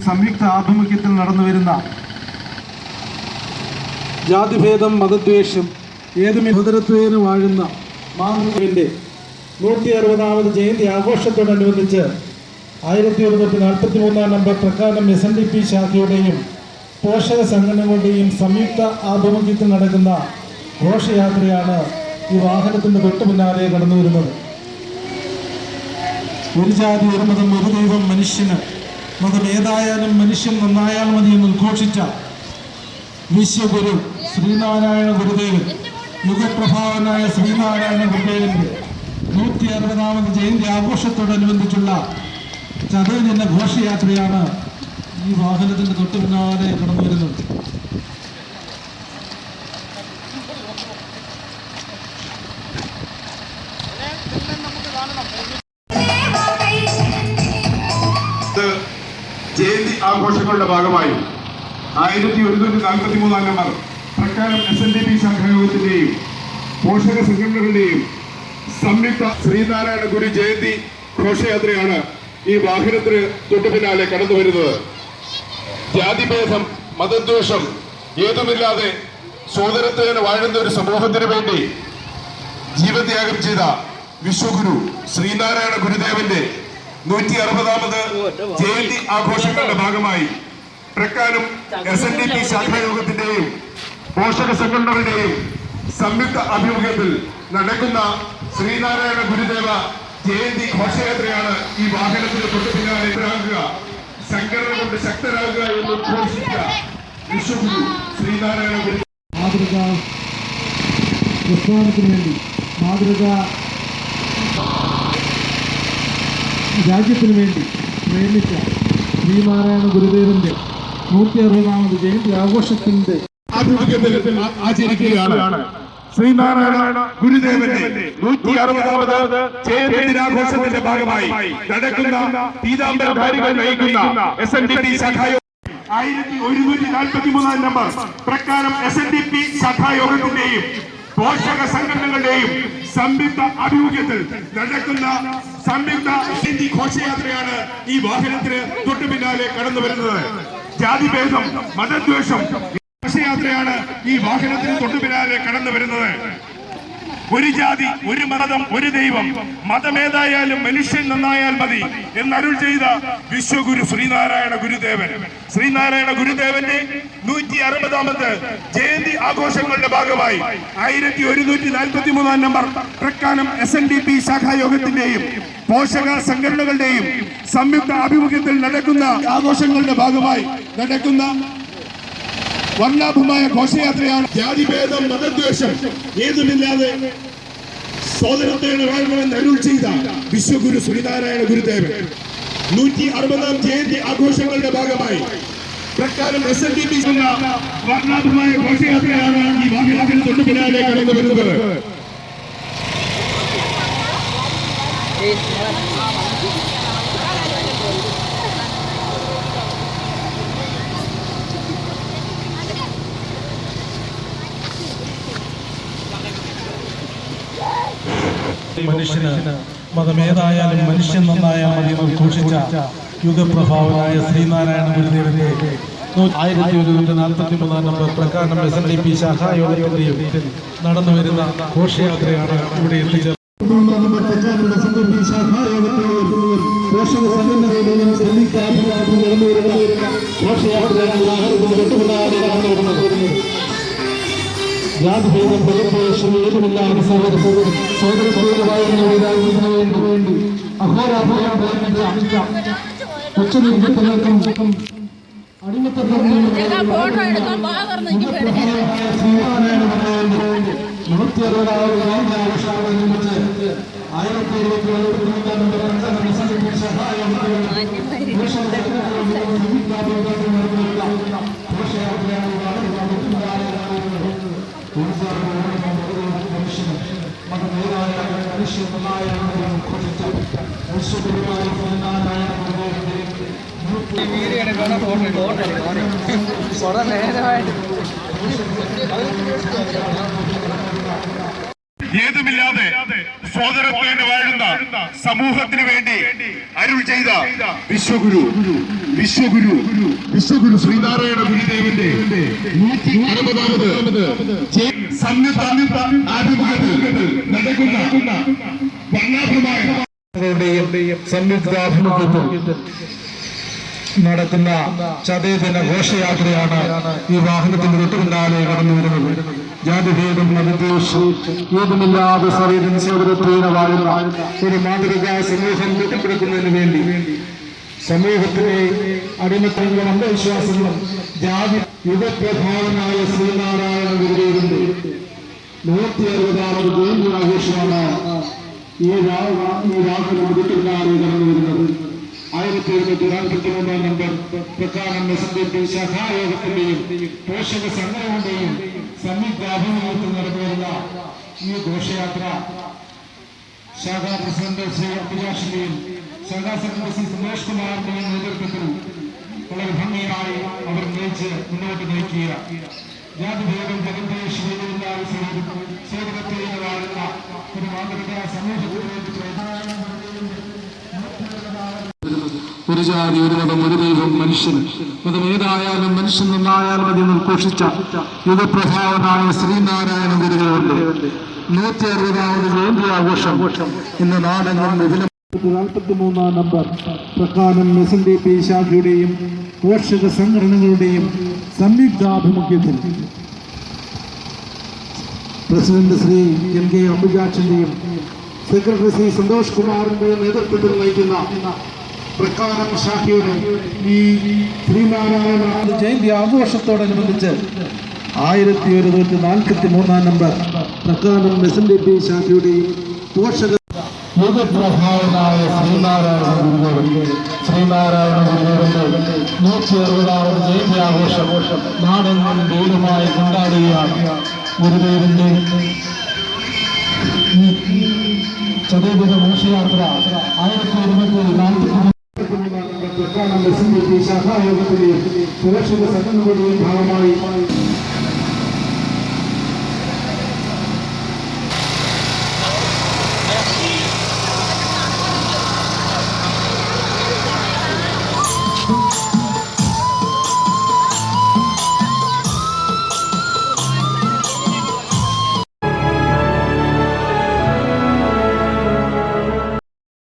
സംയുക്ത ആഭിമുഖ്യത്തിൽ നടന്നുവരുന്ന ജാതിഭേദം മതദ്വേഷം ഏതും സഹോദരത്വേന വാഴുന്ന മാതൃകയുടെ 160ാമത് ജയന്തി ആഘോഷത്തോടനുബന്ധിച്ച് 1143 നമ്പർ പ്രകാരം SNDP ശാഖയുടെയും പോഷക സംഘടനകളുടെയും സംയുക്ത ആഭിമുഖ്യത്തിൽ നടക്കുന്ന ഘോഷയാത്രയാണ് ഈ വാഹനത്തിൻ്റെ തൊട്ടു പിന്നാലെ കടന്നു വരുന്നത്. ഒരു ജാതി ഒരു മതം ഒരു ദൈവം മനുഷ്യന്, മതം ഏതായാലും മനുഷ്യൻ നന്നായാൽ മതി എന്ന് ഉദ്ഘോഷിച്ച വിശ്വഗുരു ശ്രീനാരായണ ഗുരുദേവൻ, യുഗപ്രഭാവനായ ശ്രീനാരായണ ഗുരുദേവന്റെ 160ാമത് ജയന്തി ആഘോഷത്തോടനുബന്ധിച്ചുള്ള ചതയിൽ എന്ന ഘോഷയാത്രയാണ് ഈ വാഹനത്തിന്റെ തൊട്ടു പിന്നാലെ കടന്നു വരുന്നത്. ജയന്തി ആഘോഷങ്ങളുടെ ഭാഗമായി 1143 നമ്പർ പ്രകാരം SNDP ശാഖായോഗത്തിന്റെയും പോഷക സംഘടനകളുടെയും സംയുക്ത ശ്രീനാരായണ ഗുരു ജയന്തി ഘോഷയാത്രയാണ് ഈ വാഹനത്തിന് തൊട്ടു പിന്നാലെ കടന്നു വരുന്നത്. ജാതിഭേദം മതദ്വേഷം ഏതുമില്ലാതെ സോദരത്വേന വാഴുന്ന ഒരു സമൂഹത്തിന് വേണ്ടി ജീവത്യാഗം ചെയ്ത വിശ്വഗുരു ശ്രീനാരായണ ഗുരുദേവന്റെ 160ാമത് ജയന്തി ആഘോഷങ്ങളുടെ ഭാഗമായി പ്രക്കാനം SNDP ശാഖായോഗത്തിന്റെയും പോഷക സംഘടനകളുടെയും സംയുക്ത ആഭിമുഖ്യത്തിൽ നടക്കുന്ന ശ്രീനാരായണ ഗുരുദേവ ജയന്തി ഘോഷയാത്രയാണ് ഈ വാഹനത്തിന് തൊട്ടു പിന്നാലെ സംഘടന കൊണ്ട് ശക്തരാകുക എന്ന് ഉദ്ഘോഷിച്ച വിശ്വഗുരു ശ്രീനാരായണ ഗുരു മാതൃക പ്രസ്ഥാനത്തിന് വേണ്ടി, മാതൃക രാജ്യത്തിന് വേണ്ടി പ്രേമിച്ച ശ്രീനാരായണ ഗുരുദേവന്റെ 160ാമത് ജയന്തി ആഘോഷത്തിന്റെ ആഭിമുഖ്യത്തിൽ ആചരിക്കുകയാണ്. ശ്രീനാരായണ ഗുരുദേവന്റെ 160ാമത് ജയന്തി ദിനാഘോഷത്തിന്റെ ഭാഗമായി നടക്കുന്ന പീതാംബരധാരികൾ നയിക്കുന്ന SNDP ശാഖായോഗം 1143 നമ്പർ പ്രകാരം SNDP ശാഖായോഗത്തിന്റെയും പോഷക സംഘടനകളുടെയും സംയുക്ത ആഭിമുഖ്യത്തിൽ നടക്കുന്ന സംയുക്ത ജയന്തി ഘോഷയാത്രയാണ് ഈ വാഹനത്തിന് തൊട്ടു പിന്നാലെ കടന്നു വരുന്നത്. ജാതിഭേദം മതദ്വേഷം ഘോഷയാത്രയാണ് ഈ വാഹനത്തിന് തൊട്ടു പിന്നാലെ കടന്നു വരുന്നത്. ഒരു ജാതി ഒരു മതം ഒരു ദൈവം, മതമേതായാലും മനുഷ്യൻ നന്നായാൽ മതി എന്നരുൾ ചെയ്ത വിശ്വഗുരു ശ്രീനാരായണ ഗുരുദേവൻ, ശ്രീനാരായണ ഗുരുദേവന്റെ 160ാമത് ജയന്തി ആഘോഷങ്ങളുടെ ഭാഗമായി 1143 നമ്പർ പ്രക്കാനം SNDP ശാഖായോഗത്തിന്റെയും പോഷക സംഘടനകളുടെയും സംയുക്ത ആഭിമുഖ്യത്തിൽ നടക്കുന്ന ആഘോഷങ്ങളുടെ ഭാഗമായി നടക്കുന്ന വർണ്ണാഭമായ ഘോഷയാത്രയാണ്. ജാതിഭേദം മതദ്വേഷം ഏതുമില്ലാതെ സോദരത്വേന വാഴണമെന്ന് അരുൾ ചെയ്ത വിശ്വഗുരു ശ്രീനാരായണ ഗുരുദേവൻ 160ാം ജയന്തി ആഘോഷങ്ങളുടെ ഭാഗമായി പ്രകാരം SNDP വർണ്ണാഭമായ ഘോഷയാത്രയാണ് ഈ വാഹനത്തിന് തൊട്ടു പിന്നാലെ കടന്നു വരുന്നത്. മനുഷ്യന് മതമേതായാലും മനുഷ്യൻ നന്നായാൽ മതി എന്ന് ഉദ്ഘോഷിച്ച യുഗപ്രഭാവനായ ശ്രീനാരായണ ഗുരുദേവന്റെ 1143 നമ്പർ പ്രകാരം SNDP ശാഖായോഗത്തിന്റെയും നടന്നു വരുന്ന ഘോഷയാത്രയാണ് ഇവിടെ എത്തിച്ചേർന്നത്. പോഷക സംഘടനകളുടെയും നടന്നു വരുന്ന ഘോഷയാത്രയാണ് ജാതിഭേദം പ്രതിപേക്ഷം ഏതുമില്ലാതെ സോദരത്വത്തിന് വേണ്ടി അഹോരാഹോരം ഉച്ചനിർമ്മിതങ്ങൾക്കും അടിമത്തങ്ങൾക്കും ഏതുമില്ലാതെ സോദരത്വേന വാഴുന്ന സമൂഹത്തിന് വേണ്ടി അരുൾ ചെയ്ത വിശ്വഗുരു ശ്രീനാരായണ ഗുരുദേവന്റെ 160ാമത് സംയുക്ത ആഭിമുഖ്യത്തിൽ നടക്കുന്ന വർണ്ണാഭമായ സംയുക്താഭിമുഖ്യത്തിൽ നടക്കുന്ന ചതയദിന ഘോഷയാത്രയാണ് ഈ വാഹനത്തിന്റെ തൊട്ടുപിന്നാലെ കടന്നു വരുന്നത്. ജാതിഭേദം മതദ്വേഷം ഏതുമില്ലാതെ സൗരൻ സൗരത്വേന വാഴുന്ന ഒരു മാതൃകാ സമൂഹം കെട്ടിപ്പടുക്കുന്നതിന് വേണ്ടി സമൂഹത്തിലെ അടിമത്തങ്ങളും അന്ധവിശ്വാസങ്ങളും ജാതി യുഗപ്രഭാവനായ ശ്രീനാരായണ ഗുരുദേവന്റെ 160ാമത് ജയന്തി ആഘോഷമാണ് ഈ വാഹനം തൊട്ടുപിന്നാലെ കടന്നു വരുന്നത്. 1743 നമ്പർ പ്രകാരം എസ്എൻഡിപി ശാഖായോഗത്തിന്റെയും പോഷക സംഘടനകളുടെയും സംയുക്താഭിമുഖ്യത്തിൽ നടന്നുവരുന്ന ഈ ഘോഷയാത്ര ശാഖാ പ്രസിഡന്റ് ശ്രീ അഭിലാഷിന്റെയും ശാഖാ സെക്രട്ടറി ശ്രീ സുമേഷ് കുമാറിന്റെയും നേതൃത്വത്തിൽ വളരെ ഭംഗിയായി അവർ മുന്നോട്ട് നയിക്കുക. ജാതിഭേദം ജഗദ്ദേശില്ലാതെ സേവനത്തിൽ വാഴുന്ന ഒരു മാതൃകാ സമൂഹത്തിന് വേണ്ടി ഒരു ജാതി, ഒരു മതം, ഒരു ദൈവം, മനുഷ്യൻ. മതം ഏതായാലും മനുഷ്യൻ നന്നായാലും മതി എന്ന് ഘോഷിച്ച യുഗപ്രഭാവനായ ശ്രീനാരായണ ഗുരുദേവന്റെ 160ാമത് ജയന്തി ആഘോഷം ഇന്ന് നാടെങ്ങും വിപുലം. 43 നമ്പർ പ്രകാരം എസ്എൻഡിപി ശാഖയുടെയും പോഷക സംഘടനകളുടെയും സംയുക്താഭിമുഖ്യത്തിൽ പ്രസിഡന്റ് ശ്രീ എം കെ അംബുജാക്ഷന്റെയും സെക്രട്ടറി ശ്രീ സന്തോഷ് കുമാറിന്റെയും നേതൃത്വത്തിൽ നയിക്കുന്ന പ്രകാരം ശാഖയുടെ ഈ ശ്രീനാരായണ ജയന്തി ആഘോഷത്തോടനുബന്ധിച്ച് 1143 നമ്പർ പ്രകാരം എസ്എൻഡിപി ശാഖയുടെയും പോഷക യുഗപ്രഭാവനായ ശ്രീനാരായണ ഗുരുദേവന്റെ 160ാമത് ജയന്തി ആഘോഷം നാടെങ്ങും വീടുമായി കൊണ്ടാടുകയാണ്. ഗുരുദേവന്റെ ചതയദിന ഘോഷയാത്ര 1743 ശാഖായോഗത്തിലെയും സുരക്ഷിത സംഘടനകളുടെയും ഭാഗമായി